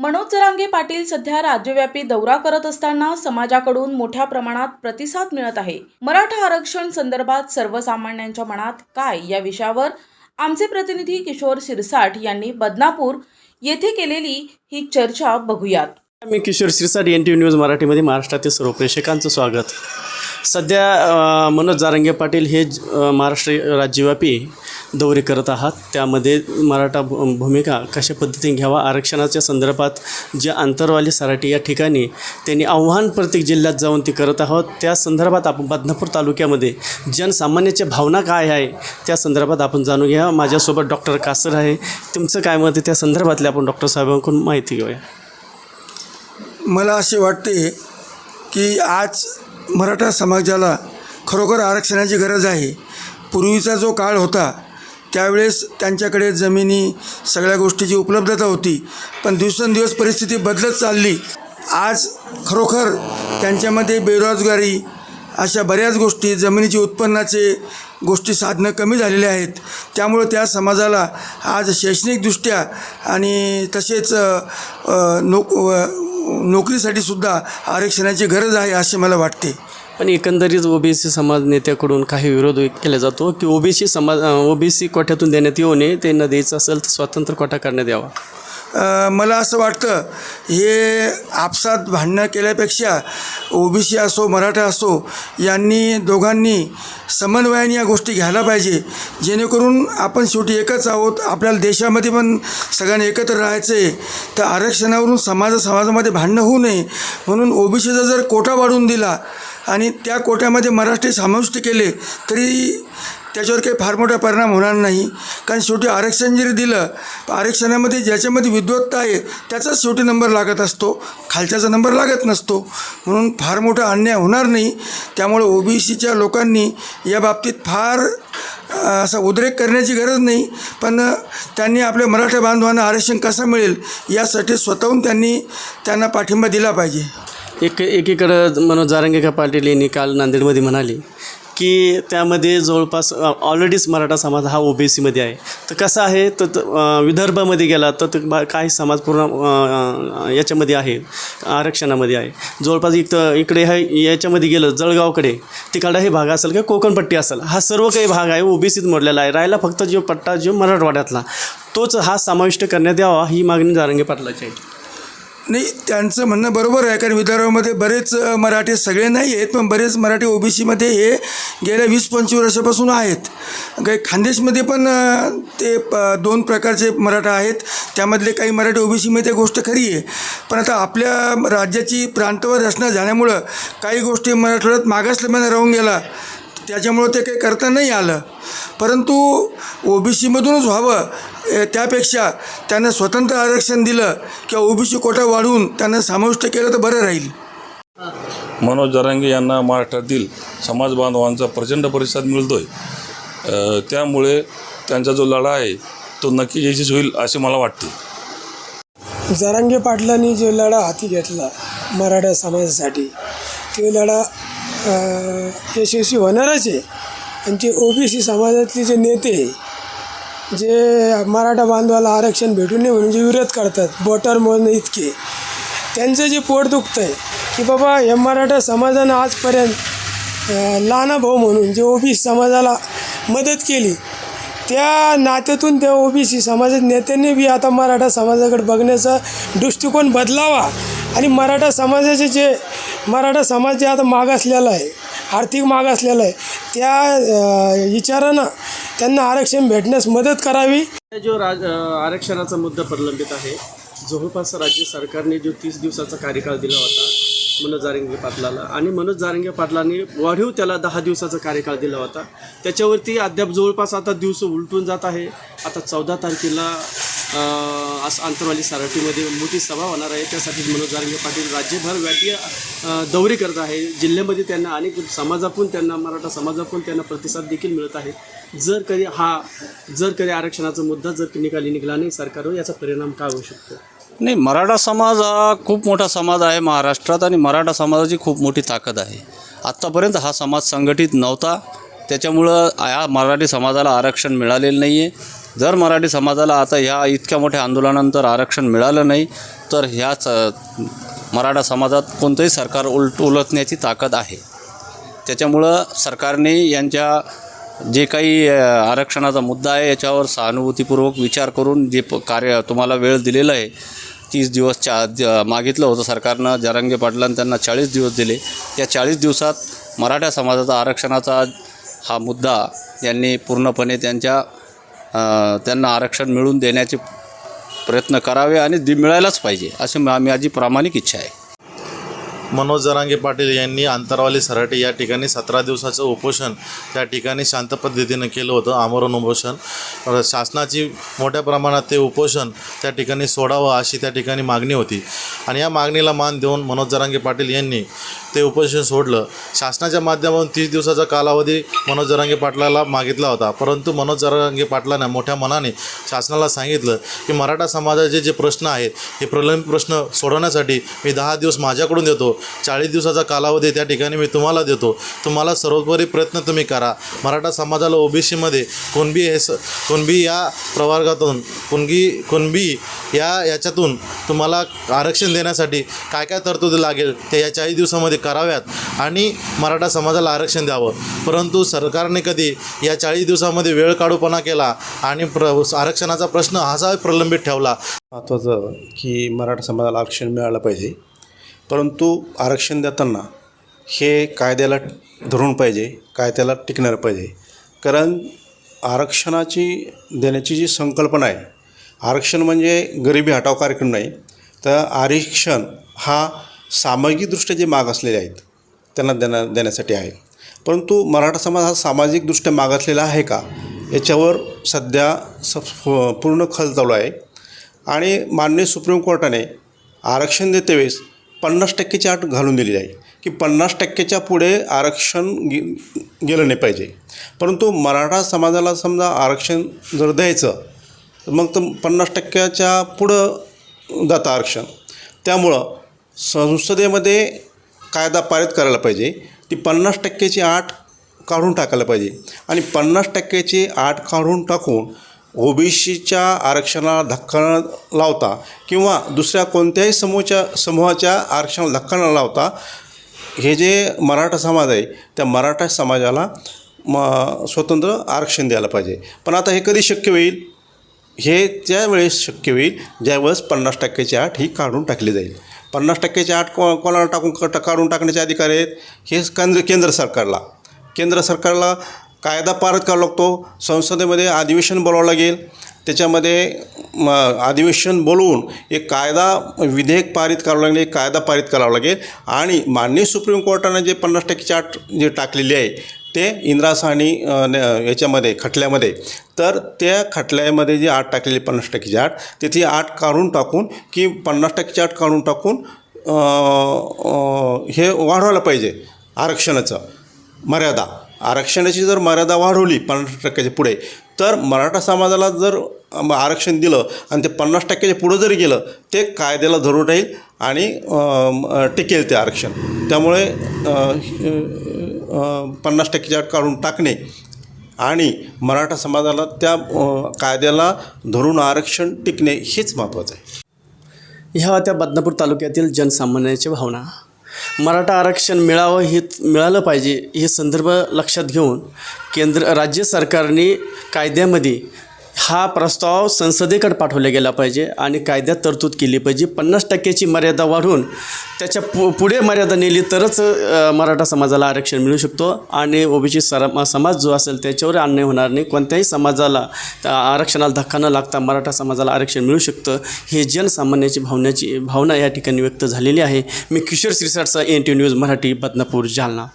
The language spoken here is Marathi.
मनोज जरांगे पाटील सध्या राज्यव्यापी दौरा करत असताना समाजाकडून मोठ्या प्रमाणात प्रतिसाद मिळत आहे. मराठा आरक्षण संदर्भात सर्वसामान्यांच्या मनात काय या विषयावर आमचे प्रतिनिधी किशोर शिरसाट यांनी बदनापूर येथे केलेली ही चर्चा बघूयात. मी किशोर शिरसाट, NTV न्यूज मराठीमध्ये महाराष्ट्रातील सर्व प्रेक्षकांचं स्वागत. सध्या मनोज जरांगे पाटील हे महाराष्ट्र राज्यव्यापी दौरे करत आहात. त्यामध्ये मराठा भूमिका कशा पद्धतीने घ्यावा, आरक्षणाच्या संदर्भात जे आंतरवाली सराटी या ठिकाणी त्यांनी आव्हान प्रत्येक जिल्ह्यात जाऊन ते करत आहोत. त्या संदर्भात आपण बदनापूर तालुक्यामध्ये जनसामान्याच्या भावना काय आहे त्या संदर्भात आपण जाणून घ्या. माझ्यासोबत डॉक्टर कासर आहे. तुमचं काय मत आहे त्या संदर्भातले आपण डॉक्टर साहेबांकडून माहिती घेऊया. मला असे वाटते की आज मराठा समाजाला खरोखर आरक्षणाची गरज आहे. पूर्वीचा जो काळ होता त्यावेळेस त्यांच्याकडे जमिनी सगळ्या गोष्टीची उपलब्धता होती, पण दिवसेंदिवस परिस्थिती बदलत चालली. आज खरोखर त्यांच्यामध्ये बेरोजगारी अशा बऱ्याच गोष्टी, जमिनीची उत्पन्नाचे गोष्टी साधनं कमी झालेले आहेत. त्यामुळे त्या समाजाला आज शैक्षणिकदृष्ट्या आणि तसेच नोकरीसाठी सुद्धा आरक्षणाची गरज आहे असे मला वाटते. पण एकंदरीत OBC समाज नेत्याकडून काही विरोध केला जातो की OBC कोट्यातून देण्यात येऊ नये, ते न द्यायचं असेल तर स्वतंत्र कोटा करण्यात यावा. मला असं वाटतं हे आपसात भांडणं केल्यापेक्षा OBC असो मराठा असो यांनी दोघांनी समन्वयाने या गोष्टी घ्यायला पाहिजे, जेणेकरून आपण शेवटी एकच आहोत. आपल्याला देशामध्ये पण सगळ्यांनी एकत्र राहायचं आहे. तर आरक्षणावरून समाजामध्ये भांडणं होऊ नये म्हणून OBCचा जर कोटा वाढवून दिला आणि त्या कोट्यामध्ये मराठी समाविष्ट केले तरी त्याच्यावर काही फार मोठा परिणाम होणार नाही. कारण शेवटी आरक्षण जरी दिलं, आरक्षणामध्ये ज्याच्यामध्ये विद्वत्ता आहे त्याचाच शेवटी नंबर लागत असतो, खालच्याचा नंबर लागत नसतो. म्हणून फार मोठा अन्याय होणार नाही. त्यामुळे OBCच्या लोकांनी या बाबतीत फार असा उद्रेक करण्याची गरज नाही, पण त्यांनी आपल्या मराठा बांधवांना आरक्षण कसं मिळेल यासाठी स्वतःहून त्यांना पाठिंबा दिला पाहिजे. एकीकडं मनोज जरांगे पाटील यांनी काल नांदेडमध्ये म्हणाले की त्यामध्ये जवळपास ऑलरेडीच मराठा समाज हा OBCमध्ये आहे. तर कसं आहे तर विदर्भामध्ये गेला तर काही समाज पूर्ण याच्यामध्ये आहे, आरक्षणामध्ये आहे. जवळपास इकडे आहे याच्यामध्ये गेलं जळगावकडे, तिकडं हे भाग असेल किंवा कोकणपट्टी असेल, हा सर्व काही भाग आहे OBCत मोडलेला आहे. राहिला फक्त जो पट्टा जो मराठवाड्यातला तोच हा समाविष्ट करण्यात यावा ही मागणी जरांगे पाटलाची आहे. नाही, त्यांचं म्हणणं बरोबर आहे. कारण विदर्भामध्ये बरेच मराठी, सगळे नाही आहेत पण बरेच मराठी OBCमध्ये हे गेल्या 20-25 वर्षापासून आहेत. काही खानदेशमध्ये पण ते 2 प्रकारचे मराठा आहेत, त्यामधले काही मराठी OBCमध्ये गोष्ट खरी आहे. पण आता आपल्या राज्याची प्रांतवर रचना झाल्यामुळं काही गोष्टी मराठवाड्यात मागासलेपणे राहून गेला, त्याच्यामुळं ते काही करता नाही आलं. परंतु OBCमधूनच व्हावं त्यापेक्षा त्यांना स्वतंत्र आरक्षण दिलं किंवा OBC कोटा वाढवून त्यांना समाविष्ट केलं तर बरं राहील. मनोज जरांगे यांना महाराष्ट्रातील समाज बांधवांचा प्रचंड प्रतिसाद मिळतो आहे. त्यामुळे त्यांचा जो लढा आहे तो नक्की यशस्वी होईल असे मला वाटते. जरांगे पाटलांनी जो लढा हाती घेतला मराठा समाजासाठी तो लढा यशस्वी होणारच आहे. आणि ते OBC समाजातले जे नेते जे मराठा बांधवाला आरक्षण भेटू नये म्हणून जे विरोध करतात बोटावर मोजणे इतके, त्यांचं जे पोट दुखतं आहे की बाबा या मराठा समाजानं आजपर्यंत लहाना भाऊ म्हणून जे OBC समाजाला मदत केली, त्या नात्यातून त्या OBC समाजात नेत्यांनी बी आता मराठा समाजाकडे बघण्याचा दृष्टिकोन बदलावा आणि मराठा समाज जे आता मागासलेला आहे, आर्थिक मागासलेला आहे, त्या विचारानं त्यांना आरक्षण भेटण्यास मदत करावी. जो आरक्षणाचा मुद्दा प्रलंबित आहे, जवळपास राज्य सरकारने जो 30 दिवसाचा कार्यकाळ दिला होता मनोज जरांगे पाटलाला आणि मनोज जरांगे पाटलांनी वाढीव त्याला 10 दिवसाचा कार्यकाळ दिला होता. त्याच्यावरती अद्याप जवळपास आता दिवस उलटून जात आहे. आता 14 तारखेला आंतरवाली सराटीमध्ये मोठी सभा होणार आहे. त्यासाठी मनोज जरांगे पाटील राज्यभर व्यापी दौरे करत आहे. जिल्ह्यामध्ये त्यांना अनेक समाजातून त्यांना मराठा समाजातून त्यांना प्रतिसाद देखील मिळत आहे. जर कधी आरक्षणाचा मुद्दा जर निकाली निघाला नाही सरकारवर, याचा परिणाम काय होऊ शकतो? नाही, मराठा समाज हा खूप मोठा समाज आहे महाराष्ट्रात आणि मराठा समाजाची खूप मोठी ताकद आहे. आत्तापर्यंत हा समाज संघटित नव्हता, त्याच्यामुळं या मराठी समाजाला आरक्षण मिळालेलं नाही आहे. जर मराठी समाजाला आता ह्या इतक्या मोठ्या आंदोलनानंतर आरक्षण मिळालं नाही तर ह्याच मराठा समाजात कोणतंही सरकार उलटण्याची ताकद आहे. त्याच्यामुळं सरकारने यांच्या जे काही आरक्षणाचा मुद्दा आहे याच्यावर सहानुभूतीपूर्वक विचार करून जे कार्य तुम्हाला वेळ दिलेला आहे 30 दिवस मागितलं होतं सरकारनं. जरांगे पाटलांनी त्यांना 40 दिवस दिले. या 40 दिवसात मराठा समाजाचा आरक्षणाचा हा मुद्दा यांनी पूर्णपणे त्यांना आरक्षण मिळवून देण्याचे प्रयत्न करावे आणि मिळायलाच पाहिजे अशी माझी प्रामाणिक इच्छा आहे. मनोज जरांगे पाटील यांनी आंतरवाली सराटी या ठिकाणी 17 दिवसाचं उपोषण त्या ठिकाणी शांत पद्धतीनं केलं होतं, आमरण उपोषण. शासनाची मोठ्या प्रमाणात ते उपोषण त्या ठिकाणी सोडावं अशी त्या ठिकाणी मागणी होती आणि या मागणीला मान देऊन मनोज जरांगे पाटील यांनी ते उपोषण सोडलं. शासनाच्या माध्यमातून 30 दिवसाचा कालावधी मनोज जरांगे पाटलाला मागितला होता, परंतु मनोज जरांगे पाटलांना मोठ्या मनाने शासनाला सांगितलं की मराठा समाजाचे जे प्रश्न आहेत हे प्रलंबित प्रश्न सोडवण्यासाठी मी 10 दिवस माझ्याकडून देतो, 40 दिवसाचा कालावधी त्या ठिकाणी मी तुम्हाला देतो, तुम्हाला सर्वोपरी प्रयत्न तुम्ही करा. मराठा समाजाला ओबीसीमध्ये कुणबी या प्रवर्गातून कुणबी याच्यातून तुम्हाला आरक्षण देण्यासाठी काय काय तरतुदी लागेल ते या 40 दिवसामध्ये कराव्यात आणि मराठा समाजाला आरक्षण द्यावं. परंतु सरकारने कधी या 40 दिवसामध्ये वेळ काढूपणा केला आणि आरक्षणाचा प्रश्न असा प्रलंबित ठेवला. महत्त्वाचं की मराठा समाजाला आरक्षण मिळालं पाहिजे, परंतु आरक्षण देताना हे कायद्याला धरून पाहिजे, कायद्याला टिकणारं पाहिजे. कारण आरक्षणाची देण्याची जी संकल्पना आहे, आरक्षण म्हणजे गरिबी हटाव कार्यक्रम नाही, तर आरक्षण हा सामाजिकदृष्ट्या जे मागासलेले आहेत त्यांना देण्यासाठी आहे. परंतु मराठा समाज हा सामाजिकदृष्ट्या मागासलेला आहे का याच्यावर सध्या पूर्ण खल चालू आहे आणि माननीय सुप्रीम कोर्टाने आरक्षण देतेवेळेस 50% अट घालून दिलेली आहे की 50%च्या पुढे आरक्षण गेलं नाही पाहिजे. परंतु मराठा समाजाला समजा आरक्षण जर द्यायचं मग तर 50%च्या पुढं जातं आरक्षण. त्यामुळं संसदेमध्ये कायदा पारित करायला पाहिजे, ती 50%ची अट काढून टाकायला पाहिजे आणि 50%ची अट काढून टाकून ओबीसीच्या आरक्षणाला धक्का न लावता किंवा दुसऱ्या कोणत्याही समूहाच्या आरक्षणाला धक्का न लावता हे जे मराठा समाज आहे त्या मराठा समाजाला स्वतंत्र आरक्षण द्यायला पाहिजे. पण आता हे कधी शक्य होईल? हे त्यावेळेस शक्य होईल ज्यावेळेस 50%ची अट ही काढून टाकली जाईल. 50%ची अट कोणाला काढून टाकण्याचे अधिकार आहेत? हे केंद्र सरकारला कायदा पारित करावा लागतो, संसदेमध्ये अधिवेशन बोलावं लागेल, त्याच्यामध्ये अधिवेशन बोलवून एक विधेयक पारित करावं लागेल, एक कायदा पारित करावा लागेल आणि माननीय सुप्रीम कोर्टानं जे 50%ची अट जे टाकलेली आहे ते इंदिरा साहनी याच्यामध्ये खटल्यामध्ये, तर त्या खटल्यामध्ये जी अट टाकलेली 50%ची अट तिथे अट काढून टाकून की 50%ची अट काढून टाकून हे वाढवायला पाहिजे आरक्षणाचं मर्यादा. आरक्षणाची जर मर्यादा वाढवली 50%च्या पुढे तर मराठा समाजाला जर आरक्षण दिलं आणि ते 50%च्या पुढं जरी गेलं ते कायद्याला धरून राहील आणि टिकेल ते आरक्षण. त्यामुळे 50%ची अट काढून टाकणे आणि मराठा समाजाला त्या कायद्याला धरून आरक्षण टिकणे हेच महत्त्वाचं आहे. ह्या होत्या बदनापूर तालुक्यातील जनसामान्यांची भावना. मराठा आरक्षण मिळालं पाहिजे हे संदर्भ लक्षात घेऊन राज्य सरकारने कायद्यामध्ये हा प्रस्ताव संसदेकडे पाठवला गेला पाहिजे आणि कायद्यात तरतूद केली पाहिजे. 50%ची मर्यादा वाढवून त्याच्या पुढे मर्यादा नेली तरच मराठा समाजाला आरक्षण मिळू शकतो आणि ओबीसी समाज जो असेल त्याच्यावर अन्याय होणार नाही. कोणत्याही समाजाला आरक्षणाला धक्का न लागता मराठा समाजाला आरक्षण मिळू शकतं हे जनसामान्याची भावना या ठिकाणी व्यक्त झालेली आहे. मी किशोर श्रीसाटचा NT न्यूज मराठी, बदनापूर, जालना.